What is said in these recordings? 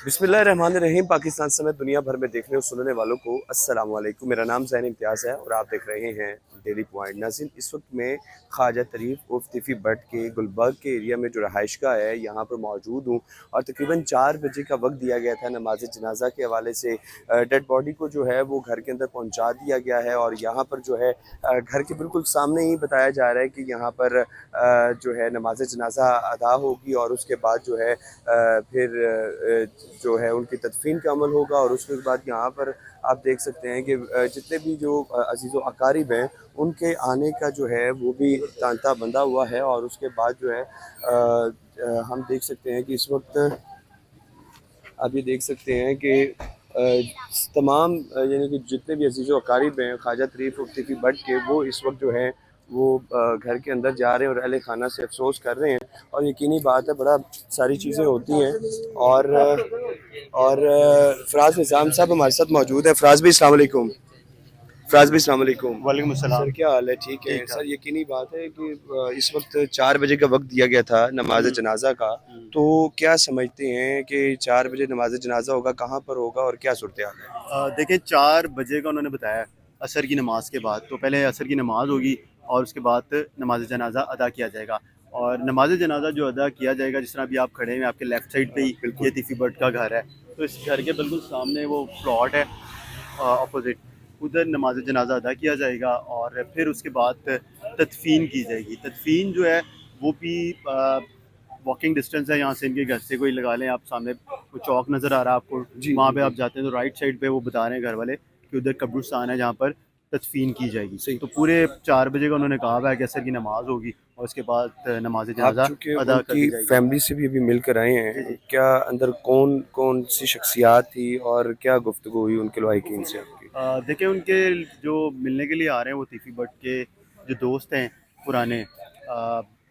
बिस्मिल्लाहिर्रहमानिर्रहीम। पाकिस्तान समेत दुनिया भर में देखने और सुनने वालों को अस्सलाम वालेकुम। मेरा नाम ज़ैन इम्तियाज़ है और आप देख रहे हैं डेली पॉइंट। नाज़रीन, इस वक्त में ख्वाजा तरीफ उर्फ तिफ़ी भट्ट के गुलबर्ग के एरिया में जो रहायशगाह है यहाँ पर मौजूद हूँ और तकरीबन 4 बजे का वक्त दिया गया था नमाज जनाजा के हवाले से। डेड बॉडी को जो है वो घर के अंदर पहुँचा दिया गया है और यहाँ पर जो है घर के बिल्कुल सामने ही बताया जा रहा है कि यहाँ पर जो है नमाज जनाजा अदा होगी और उसके बाद जो है फिर जो है उनकी तदफीन का अमल होगा। और उसके बाद यहाँ पर आप देख सकते हैं कि जितने भी जो अजीज़ व अकारिब हैं उनके आने का जो है वो भी तांता बंधा हुआ है। और उसके बाद जो है हम देख सकते हैं कि इस वक्त आप ये देख सकते हैं कि तमाम यानी कि जितने भी अजीज़ व अकारिब हैं ख्वाजा तरीफ उर्फ तिफ़ी भट्ट के, वो इस वक्त जो है वो घर के अंदर जा रहे हैं और अहले खाना से अफसोस कर रहे हैं। और यकीनी बात है बड़ा सारी चीज़ें होती हैं। और फराज निज़ाम साहब हमारे साथ मौजूद है। फराज भाई अस्सलाम वालेकुम। फराज भाई अस्सलाम वालेकुम। वालेकुम अस्सलाम। सर क्या हाल है? ठीक है सर। यकीनी बात है कि इस वक्त 4 बजे का वक्त दिया गया था नमाज जनाजा का, तो क्या समझते हैं कि 4 बजे नमाज जनाजा होगा, कहाँ पर होगा और क्या सूरत हाल है? देखिए 4 बजे का उन्होंने बताया असर की नमाज के बाद। तो पहले असर की नमाज होगी और उसके बाद नमाज जनाजा अदा किया जाएगा। और नमाज जनाजा जो अदा किया जाएगा, जिस तरह अभी आप खड़े हैं आपके लेफ़्ट साइड पे ही ये तिफ़ी भट्ट का घर है, तो इस घर के बिल्कुल सामने वो प्लॉट है अपोजिट, उधर नमाज जनाजा अदा किया जाएगा और फिर उसके बाद तदफीन की जाएगी। तदफीन जो है वो भी वॉकिंग डिस्टेंस है यहाँ से, इनके घर से कोई लगा लें आप, सामने वो चौक नज़र आ रहा है आपको, वहाँ पे आप जाते हैं तो राइट साइड पे वो बता रहे हैं घर वाले कि उधर कब्रिस्तान है जहाँ पर तदफीन की जाएगी। तो पूरे 4 बजे का उन्होंने कहा हुआ है कि असर की नमाज होगी और उसके बाद नमाज जनाजा अदा कर दी जाएगी। फैमिली से भी अभी मिलकर आए हैं, क्या अंदर कौन कौन सी शख्सियात थी और क्या गुफ्तगू हुई उनके लवाहिकीन से आपकी? देखिए उनके जो मिलने के लिए आ रहे हैं वो तिफ़ी भट्ट के जो दोस्त हैं पुराने,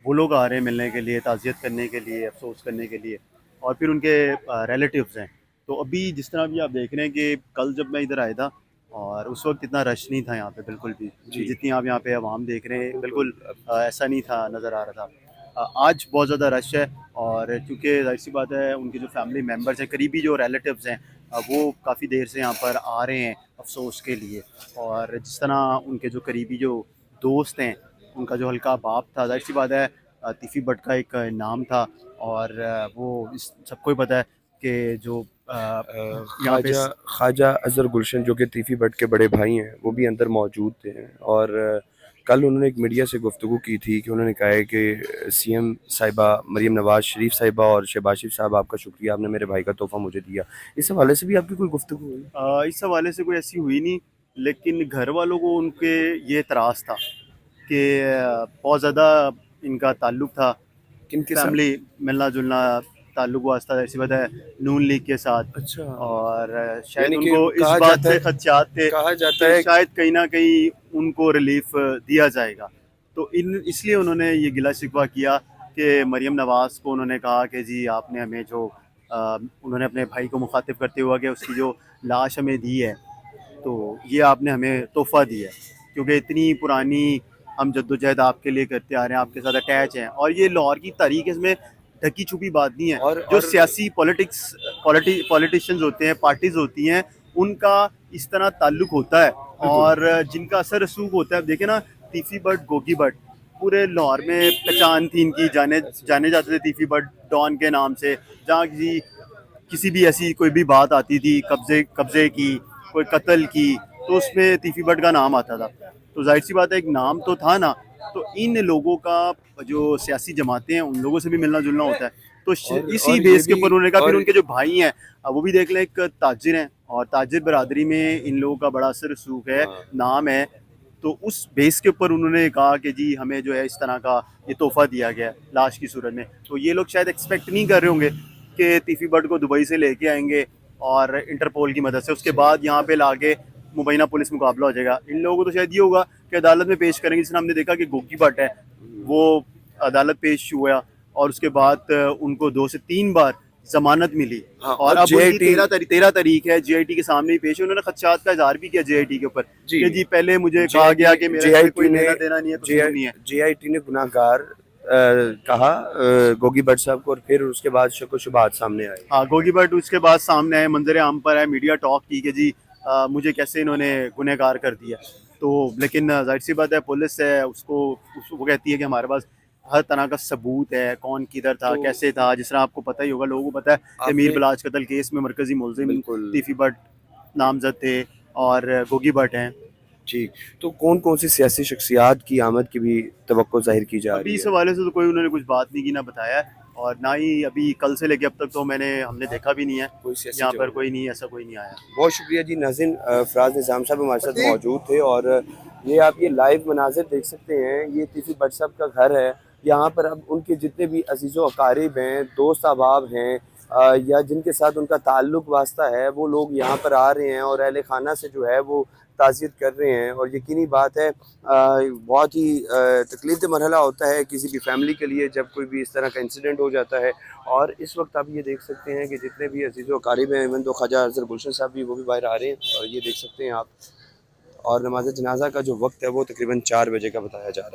वो लोग आ रहे हैं मिलने के लिए, ताज़ियत करने के लिए, अफसोस करने के लिए। और फिर उनके रिलेटिव्स हैं। तो अभी जिस तरह भी आप देख रहे हैं कि कल जब मैं इधर आया था और उस वक्त इतना रश नहीं था यहाँ पे बिल्कुल भी, जितनी आप यहाँ पे आवाम देख रहे हैं बिल्कुल ऐसा नहीं था, नज़र आ रहा था। आज बहुत ज़्यादा रश है और चूँकि ज़ाहिर सी बात है उनके जो फैमिली मेम्बर्स हैं, करीबी जो रिलेटिव्स हैं, वो काफ़ी देर से यहाँ पर आ रहे हैं अफसोस के लिए। और जिस तरह उनके जो करीबी जो दोस्त हैं, उनका जो हल्का बाप था, ज़ाहिर सी बात है तिफ़ी भट्ट का एक नाम था और वो इस सबको ही पता है कि जो यहाँ पे ख्वाजा अजहर गुलशन जो कि तिफ़ी भट्ट के बड़े भाई हैं वो भी अंदर मौजूद थे। और कल उन्होंने एक मीडिया से गुफ्तगू की थी कि उन्होंने कहा है कि सीएम साहिबा मरीम नवाज़ शरीफ साहिबा और शहबाज शरीफ साहब, आपका शुक्रिया, आपने मेरे भाई का तोहफ़ा मुझे दिया। इस हवाले से भी आपकी कोई गुफ्तगू हुई? इस हवाले से कोई ऐसी हुई नहीं, लेकिन घर वालों को उनके ये एतराज़ था कि बहुत ज़्यादा इनका ताल्लुक़ था, किनके साथ? फैमिली मिलना जुलना ताल्लुक़ वास्ता ऐसी बात है नून लीग के साथ। अच्छा। और शायद यानी कि उनको इस कहा बात जाता से है खदशात थे कहा जाता कि है शायद कहीं ना कहीं उनको रिलीफ दिया जाएगा। तो इसलिए उन्होंने ये गिला शिकवा किया कि मरीम नवाज़ को उन्होंने कहा कि जी आपने हमें जो उन्होंने अपने भाई को मुखातिब करते हुए कि उसकी जो लाश हमें दी है, तो ये आपने हमें तोहफ़ा दिया है, क्योंकि इतनी पुरानी हम जद्दोजहद आपके लिए करते आ रहे हैं, आपके साथ अटैच हैं। और ये लाहौर की तारीख, इसमें ढकी छुपी बात नहीं है। जो सियासी पॉलिटिशियंस होते हैं, पार्टीज़ होती हैं, उनका इस तरह ताल्लुक़ होता है और जिनका असर रसूख होता है। अब देखें ना, तिफ़ी भट्ट, गोगी भट्ट, पूरे लाहौर में पहचान थी इनकी, जाने जाते थे तिफ़ी भट्ट डॉन के नाम से। जहाँ किसी भी ऐसी कोई भी बात आती थी, कब्ज़े की, कोई कत्ल की, तो उसमें तिफ़ी भट्ट का नाम आता था। तो जाहिर सी बात है एक नाम तो था ना। तो इन लोगों का जो सियासी जमातें हैं उन लोगों से भी मिलना जुलना होता है। तो इसी बेस के ऊपर उन्होंने कहा। फिर उनके जो भाई हैं वो भी देख लें, एक ताजिर हैं और ताजिर बरादरी में इन लोगों का बड़ा असर रसूख है, नाम है। तो उस बेस के ऊपर उन्होंने कहा कि जी हमें जो है इस तरह का ये तोहफ़ा दिया गया है लाश की सूरत में। तो ये लोग शायद एक्सपेक्ट नहीं कर रहे होंगे कि तिफ़ी भट्ट को दुबई से लेके आएंगे और इंटरपोल की मदद से उसके बाद यहाँ पे लाके मुबैना पुलिस मुकाबला हो जाएगा। इन लोगों को तो शायद ये होगा कि अदालत में पेश करेंगे। जिसने हमने देखा कि गोगी भट्ट है, वो अदालत पेश हुआ और उसके बाद उनको 2 से 3 बार जमानत मिली। और अब उनकी 13 तारीख है, जीआईटी के सामने ही पेश है। उन्होंने खदशात का इजहार भी किया जीआईटी के ऊपर कि जी पहले मुझे कहा गया कि मेरा कोई लेना देना नहीं है, कसूर नहीं है। जीआईटी ने गुनाहगार कहा गोगी भट्ट साहब को, और फिर उसके बाद शक व शुबहात सामने आए। हाँ, गोगी भट्ट उसके बाद सामने आए, मंजर आम पर है, मीडिया टॉक की कि जी मुझे कैसे इन्होंने गुनहगार कर दिया। तो लेकिन जाहिर सी बात है, पुलिस है वो कहती है कि हमारे पास हर तरह का सबूत है, कौन किधर था, तो कैसे था। जिस तरह आपको पता ही होगा, लोगों को पता है कि मीर आपने बलाच कत्ल केस में मरकजी मुलजिम बिल्कुल तीफी भट्ट नामजद थे और गोगी भट्ट हैं। ठीक, तो कौन कौन सी सियासी शख्सियात की आमद की भी तवक्को जाहिर की जा अभी रही इस है? हवाले से तो कोई उन्होंने कुछ बात नहीं की, ना बताया है, और ना ही अभी कल से लेके अब तक तो हमने देखा भी नहीं है। कोई सियासी यहाँ पर जवाब? कोई नहीं, ऐसा कोई नहीं आया। बहुत शुक्रिया जी नाज़रीन, फराज निज़ाम साहब हमारे साथ मौजूद थे, और ये आप ये लाइव मनाज़िर देख सकते हैं, ये तीफी भट्ट साहब का घर है। यहाँ पर अब उनके जितने भी अज़ीज़ व अकारिब हैं, दोस्त अहबाब हैं, या जिनके साथ उनका ताल्लुक़ वास्ता है, वो लोग यहाँ पर आ रहे हैं और अहले खाना से जो है वो ताज़ियत कर रहे हैं। और यकीनी बात है, बहुत ही तकलीफ़ मरहला होता है किसी भी फैमिली के लिए जब कोई भी इस तरह का इंसिडेंट हो जाता है। और इस वक्त आप ये देख सकते हैं कि जितने भी अज़ीज़ व अकारिब हैं, इवन तो ख्वाजा अफज़ल गुलशन साहब भी वो भी बाहर आ रहे हैं, और ये देख सकते हैं आप। और नमाज़ जनाज़ा का जो वक्त है वो तकरीबन 4 बजे का बताया जा रहा है।